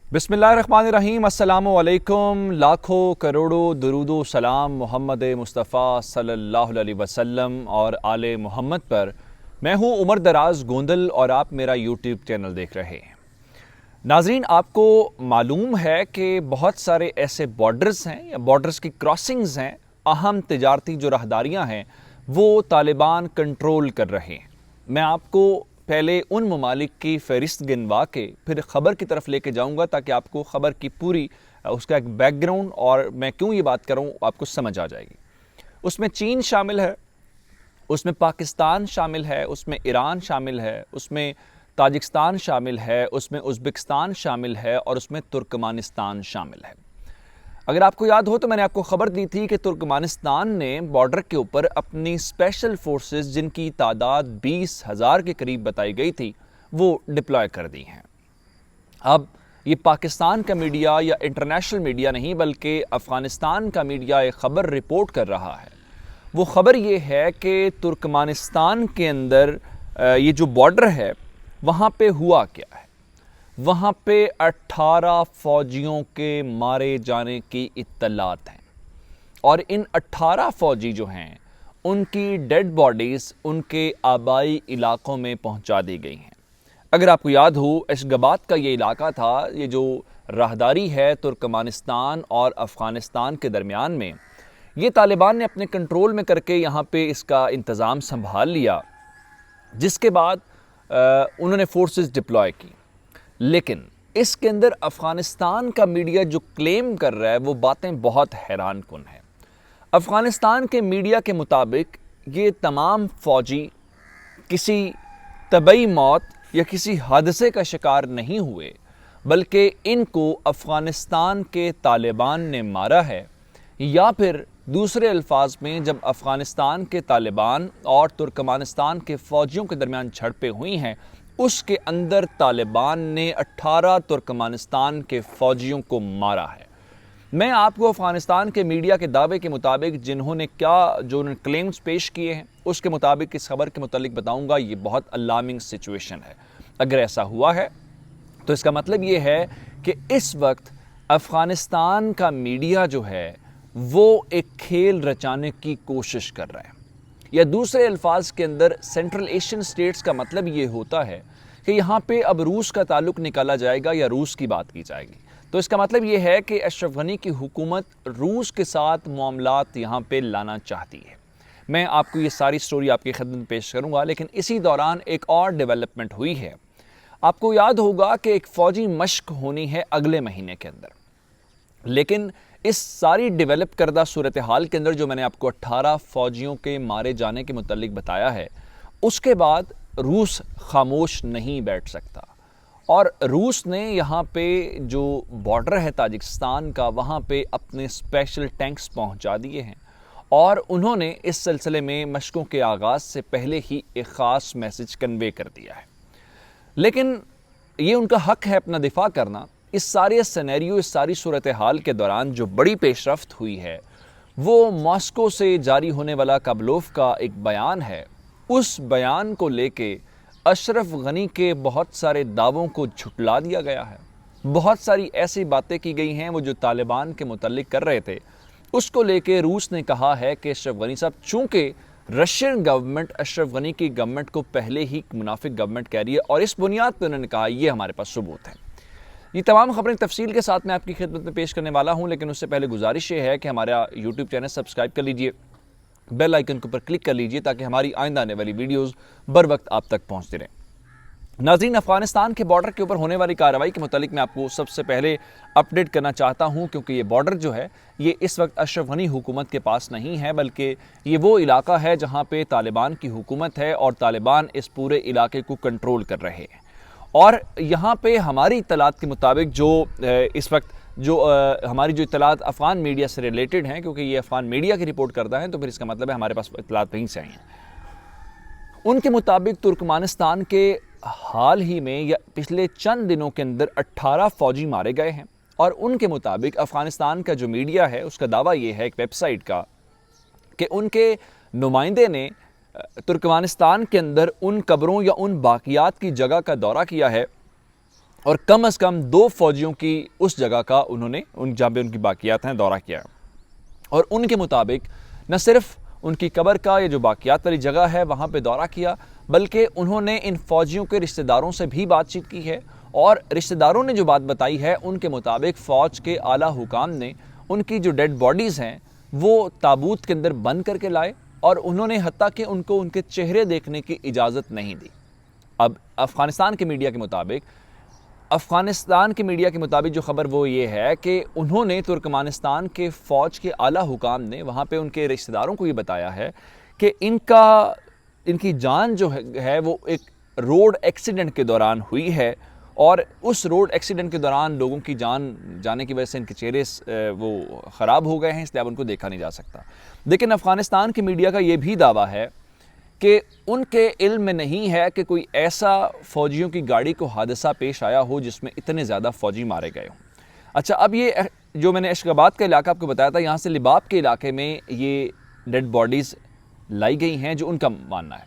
बिस्मिल्लाहिर्रहमानिर्रहीम। अस्सलामु अलैकुम। लाखों करोड़ों दरूदो सलाम मोहम्मद मुस्तफ़ा सल्लल्लाहु अलैहि वसल्लम और आले मोहम्मद पर। मैं हूँ उमर दराज गोंदल और आप मेरा यूट्यूब चैनल देख रहे हैं। नाजरीन, आपको मालूम है कि बहुत सारे ऐसे बॉर्डर्स हैं या बॉर्डर्स की क्रॉसिंग्स हैं, अहम तिजारती जो राहदारियाँ हैं वो तालिबान कंट्रोल कर रहे हैं। मैं आपको पहले उन ममालिक की फ़हरिस्त गिनवा के फिर ख़बर की तरफ लेके जाऊंगा ताकि आपको ख़बर की पूरी उसका एक बैकग्राउंड और मैं क्यों ये बात कर रहा हूँ आपको समझ आ जाएगी। उसमें चीन शामिल है, उसमें पाकिस्तान शामिल है, उसमें ईरान शामिल है, उसमें ताजिकिस्तान शामिल है, उसमें उज़्बेकिस्तान शामिल है और उसमें तुर्कमानिस्तान शामिल है। अगर आपको याद हो तो मैंने आपको ख़बर दी थी कि तुर्कमानिस्तान ने बॉर्डर के ऊपर अपनी स्पेशल फोर्सेस जिनकी तादाद 20,000 के करीब बताई गई थी वो डिप्लॉय कर दी हैं। अब ये पाकिस्तान का मीडिया या इंटरनेशनल मीडिया नहीं बल्कि अफ़गानिस्तान का मीडिया एक ख़बर रिपोर्ट कर रहा है। वो ख़बर ये है कि तुर्कमानिस्तान के अंदर ये जो बॉर्डर है वहाँ पे हुआ क्या है। वहाँ पे 18 फ़ौजियों के मारे जाने की इत्तलात हैं और इन 18 फ़ौजी जो हैं उनकी डेड बॉडीज़ उनके आबाई इलाक़ों में पहुँचा दी गई हैं। अगर आपको याद हो, एशगाबाद का ये इलाका था, ये जो राहदारी है तुर्कमानिस्तान और अफ़गानिस्तान के दरमियान में, ये तालिबान ने अपने कंट्रोल में करके यहाँ पे इसका इंतज़ाम संभाल लिया, जिसके बाद उन्होंने फोर्सेस डिप्लॉय की। लेकिन इसके अंदर अफ़गानिस्तान का मीडिया जो क्लेम कर रहा है वो बातें बहुत हैरान कुन हैं। अफ़गानिस्तान के मीडिया के मुताबिक ये तमाम फ़ौजी किसी तबई मौत या किसी हादसे का शिकार नहीं हुए, बल्कि इनको अफ़गानिस्तान के तालिबान ने मारा है, या फिर दूसरे अल्फाज में जब अफ़गानिस्तान के तालिबान और तुर्कमानिस्तान के फ़ौजियों के दरमियान झड़पें हुई हैं उसके अंदर तालिबान ने 18 तुर्कमानिस्तान के फ़ौजियों को मारा है। मैं आपको अफ़गानिस्तान के मीडिया के दावे के मुताबिक जिन्होंने जो उन्होंने क्लेम्स पेश किए हैं उसके मुताबिक इस खबर के मुतालिक बताऊंगा। ये बहुत अलार्मिंग सिचुएशन है। अगर ऐसा हुआ है तो इसका मतलब ये है कि इस वक्त अफ़गानिस्तान का मीडिया जो है वो एक खेल रचाने की कोशिश कर रहा है, या दूसरे अल्फाज के अंदर सेंट्रल एशियन स्टेट्स का मतलब ये होता है कि यहाँ पे अब रूस का ताल्लुक़ निकाला जाएगा या रूस की बात की जाएगी। तो इसका मतलब ये है कि अशरफ गनी की हुकूमत रूस के साथ मामलात यहाँ पे लाना चाहती है। मैं आपको ये सारी स्टोरी आपकी खिदमत में पेश करूँगा, लेकिन इसी दौरान एक और डेवलपमेंट हुई है। आपको याद होगा कि एक फ़ौजी मश्क होनी है अगले महीने के अंदर, लेकिन इस सारी डेवलप करदा सूरत हाल के अंदर जो मैंने आपको 18 फ़ौजियों के मारे जाने के मुतालिक बताया है, उसके बाद रूस खामोश नहीं बैठ सकता और रूस ने यहाँ पे जो बॉर्डर है ताजिकिस्तान का वहाँ पे अपने स्पेशल टैंक्स पहुँचा दिए हैं और उन्होंने इस सिलसिले में मशकों के आगाज़ से पहले ही एक ख़ास मैसेज कन्वे कर दिया है। लेकिन ये उनका हक़ है अपना दिफा करना। इस सारे सिनेरियो, इस सारी सूरत हाल के दौरान जो बड़ी पेशरफ्त हुई है वो मॉस्को से जारी होने वाला काबलोफ का एक बयान है। उस बयान को लेके अशरफ गनी के बहुत सारे दावों को झुटला दिया गया है। बहुत सारी ऐसी बातें की गई हैं वो जो तालिबान के मुतल्लिक कर रहे थे, उसको लेके रूस ने कहा है कि अशरफ गनी साहब, चूँकि रशियन गवर्नमेंट अशरफ गनी की गवर्नमेंट को पहले ही मुनाफिक गवर्नमेंट कह रही है और इस बुनियाद पर उन्होंने कहा ये हमारे पास सबूत है। ये तमाम खबरें तफसील के साथ मैं आपकी खिदमत में पेश करने वाला हूं, लेकिन उससे पहले गुजारिश ये है कि हमारा यूट्यूब चैनल सब्सक्राइब कर लीजिए, बेल आइकन के ऊपर क्लिक कर लीजिए ताकि हमारी आइंदा आने वाली वीडियोस बर वक्त आप तक पहुंचती रहें। नाज़रीन, अफ़गानिस्तान के बॉर्डर के ऊपर होने वाली कार्रवाई के मुतालिक मैं आपको सबसे पहले अपडेट करना चाहता हूं, क्योंकि ये बॉर्डर जो है ये इस वक्त अशरफ गनी हुकूमत के पास नहीं है, बल्कि ये वो इलाका है जहाँ पे तालिबान की हुकूमत है और तालिबान इस पूरे इलाके को कंट्रोल कर रहे हैं। और यहाँ पे हमारी इत्तलात के मुताबिक जो इस वक्त जो हमारी जो इत्तलात अफ़गान मीडिया से रिलेटेड हैं, क्योंकि ये अफ़गान मीडिया की रिपोर्ट करता है तो फिर इसका मतलब है हमारे पास इत्तलात वहीं से आई हैं, उनके मुताबिक तुर्कमानिस्तान के हाल ही में या पिछले चंद दिनों के अंदर 18 फ़ौजी मारे गए हैं। और उनके मुताबिक अफ़गानिस्तान का जो मीडिया है उसका दावा ये है एक वेबसाइट का कि उनके नुमाइंदे ने तुर्कमानिस्तान के अंदर उन कब्रों या उन बाकियात की जगह का दौरा किया है اور کم از کم 2 فوجیوں کی اس جگہ کا انہوں نے جہاں پہ ان کی باقیات ہیں دورہ کیا، اور ان کے مطابق نہ صرف ان کی قبر کا یہ جو باقیات والی جگہ ہے وہاں پہ دورہ کیا، بلکہ انہوں نے ان فوجیوں کے رشتہ داروں سے بھی بات چیت کی ہے، اور رشتہ داروں نے جو بات بتائی ہے ان کے مطابق فوج کے اعلیٰ حکام نے ان کی جو ڈیڈ باڈیز ہیں وہ تابوت کے اندر بند کر کے لائے، اور انہوں نے حتیٰ کہ ان کو ان کے چہرے دیکھنے کی اجازت نہیں دی۔ اب افغانستان کے میڈیا کے مطابق جو خبر وہ یہ ہے کہ انہوں نے ترکمانستان کے فوج کے اعلیٰ حکام نے وہاں پہ ان کے رشتہ داروں کو یہ بتایا ہے کہ ان کی جان جو ہے وہ ایک روڈ ایکسیڈنٹ کے دوران ہوئی ہے، اور اس روڈ ایکسیڈنٹ کے دوران لوگوں کی جان جانے کی وجہ سے ان کے چہرے وہ خراب ہو گئے ہیں، اس لیے اب ان کو دیکھا نہیں جا سکتا۔ لیکن افغانستان کی میڈیا کا یہ بھی دعویٰ ہے کہ ان کے علم میں نہیں ہے کہ کوئی ایسا فوجیوں کی گاڑی کو حادثہ پیش آیا ہو جس میں اتنے زیادہ فوجی مارے گئے ہوں۔ اچھا، اب یہ جو میں نے اشق آباد کا علاقہ آپ کو بتایا تھا، یہاں سے لباب کے علاقے میں یہ ڈیڈ باڈیز لائی گئی ہیں، جو ان کا ماننا ہے۔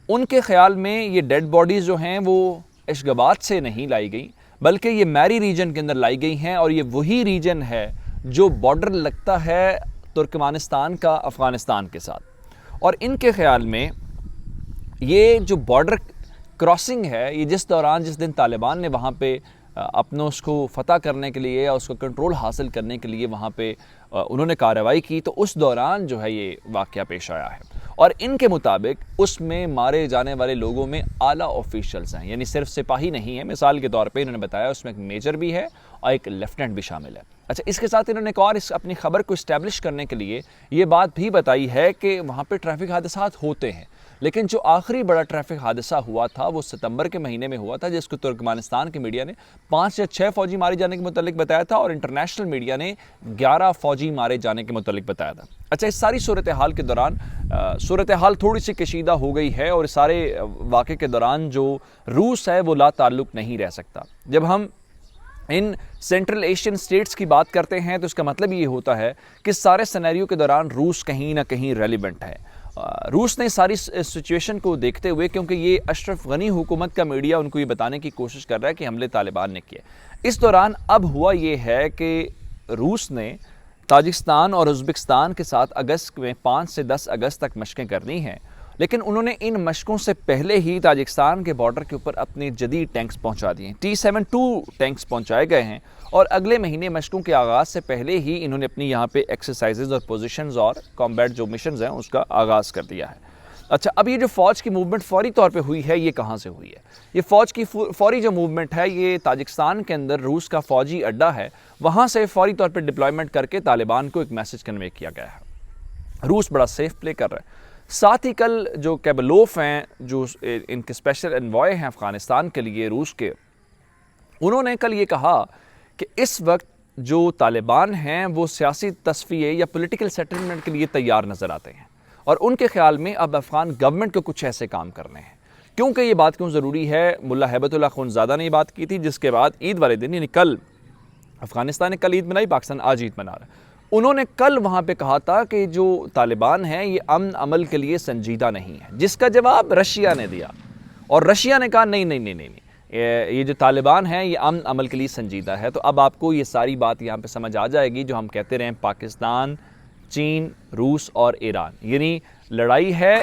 ان کے خیال میں یہ ڈیڈ باڈیز جو ہیں وہ اشق آباد سے نہیں لائی گئی، بلکہ یہ میری ریجن کے اندر لائی گئی ہیں، اور یہ وہی ریجن ہے جو بارڈر لگتا ہے ترکمانستان کا افغانستان کے ساتھ۔ اور ان کے خیال میں یہ جو بارڈر کراسنگ ہے، یہ جس دن طالبان نے وہاں پہ اپنوں اس کو فتح کرنے کے لیے یا اس کو کنٹرول حاصل کرنے کے لیے وہاں پہ انہوں نے کارروائی کی، تو اس دوران جو ہے یہ واقعہ پیش آیا ہے۔ اور ان کے مطابق اس میں مارے جانے والے لوگوں میں اعلیٰ آفیشلز ہیں، یعنی صرف سپاہی نہیں ہیں۔ مثال کے طور پہ انہوں نے بتایا اس میں ایک میجر بھی ہے اور ایک لیفٹننٹ بھی شامل ہے۔ اچھا، اس کے ساتھ انہوں نے ایک اور اپنی خبر کو اسٹیبلش کرنے کے لیے یہ بات بھی بتائی ہے کہ وہاں پہ ٹریفک حادثات ہوتے ہیں، لیکن جو آخری بڑا ٹریفک حادثہ ہوا تھا وہ ستمبر کے مہینے میں ہوا تھا، جس کو ترکمانستان کے میڈیا نے 5 یا 6 فوجی مارے جانے کے متعلق بتایا تھا، اور انٹرنیشنل میڈیا نے 11 فوجی مارے جانے کے متعلق بتایا تھا۔ اچھا، اس ساری صورتحال کے دوران صورتحال تھوڑی سی کشیدہ ہو گئی ہے، اور اس سارے واقعے کے دوران جو روس ہے وہ لا تعلق نہیں رہ سکتا۔ جب ہم ان سینٹرل ایشین سٹیٹس کی بات کرتے ہیں تو اس کا مطلب یہ ہوتا ہے کہ سارے سینیریو کے دوران روس کہیں نہ کہیں ریلیونٹ ہے۔ روس نے ساری سچویشن کو دیکھتے ہوئے، کیونکہ یہ اشرف غنی حکومت کا میڈیا ان کو یہ بتانے کی کوشش کر رہا ہے کہ حملے طالبان نے کیے، اس دوران اب ہوا یہ ہے کہ روس نے تاجکستان اور ازبکستان کے ساتھ اگست میں 5 سے 10 اگست تک مشقیں کرنی ہیں، لیکن انہوں نے ان مشقوں سے پہلے ہی تاجکستان کے بارڈر کے اوپر اپنے جدید ٹینکس پہنچا دیے ہیں۔ T-72 ٹینکس پہنچائے گئے ہیں، اور اگلے مہینے مشقوں کے آغاز سے پہلے ہی انہوں نے اپنی یہاں پہ ایکسرسائزز اور پوزیشنز اور کامبیٹ جو مشنز ہیں اس کا آغاز کر دیا ہے۔ اچھا، اب یہ جو فوج کی موومنٹ فوری طور پہ ہوئی ہے، یہ کہاں سے ہوئی ہے؟ یہ فوج کی فوری جو موومنٹ ہے یہ تاجکستان کے اندر روس کا فوجی اڈا ہے، وہاں سے فوری طور پہ ڈپلائمنٹ کر کے طالبان کو ایک میسج کنوے کیا گیا ہے۔ روس بڑا سیف پلے کر رہا ہے۔ ساتھ ہی کل جو کیبلوف ہیں، جو ان کے اسپیشل انوائے ہیں افغانستان کے لیے روس کے، انہوں نے کل یہ کہا کہ اس وقت جو طالبان ہیں وہ سیاسی تصفیے یا پولیٹیکل سیٹلمنٹ کے لیے تیار نظر آتے ہیں، اور ان کے خیال میں اب افغان گورنمنٹ کو کچھ ایسے کام کرنے ہیں۔ کیونکہ یہ بات کیوں ضروری ہے؟ ملا ہیبت اللہ خونزادہ نے یہ بات کی تھی، جس کے بعد عید والے دن، یعنی کل افغانستان نے کل عید منائی، پاکستان آج عید منا رہا ہے، انہوں نے کل وہاں پہ کہا تھا کہ جو طالبان ہیں یہ امن عمل کے لیے سنجیدہ نہیں ہے، جس کا جواب رشیا نے دیا، اور رشیا نے کہا نہیں، یہ جو طالبان ہیں یہ امن عمل کے لیے سنجیدہ ہے۔ تو اب آپ کو یہ ساری بات یہاں پہ سمجھ آ جائے گی جو ہم کہتے رہے ہیں، پاکستان، چین، روس اور ایران، یعنی لڑائی ہے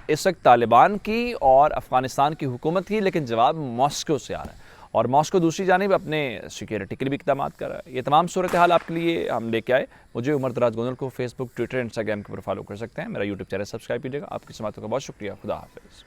اس وقت طالبان کی اور افغانستان کی حکومت کی، لیکن جواب ماسکو سے آ رہا ہے، اور ماسکو دوسری جانب اپنے سیکیورٹی کے لیے بھی اقدامات کر رہا ہے۔ یہ تمام صورتحال آپ کے لیے ہم لے کے آئے۔ مجھے عمر دراز گوندل کو فیس بک، ٹویٹر، انسٹاگرام کے اوپر فالو کر سکتے ہیں۔ میرا یوٹیوب چینل سبسکرائب کیجیے گا۔ آپ کی سماعتوں کا بہت شکریہ۔ خدا حافظ۔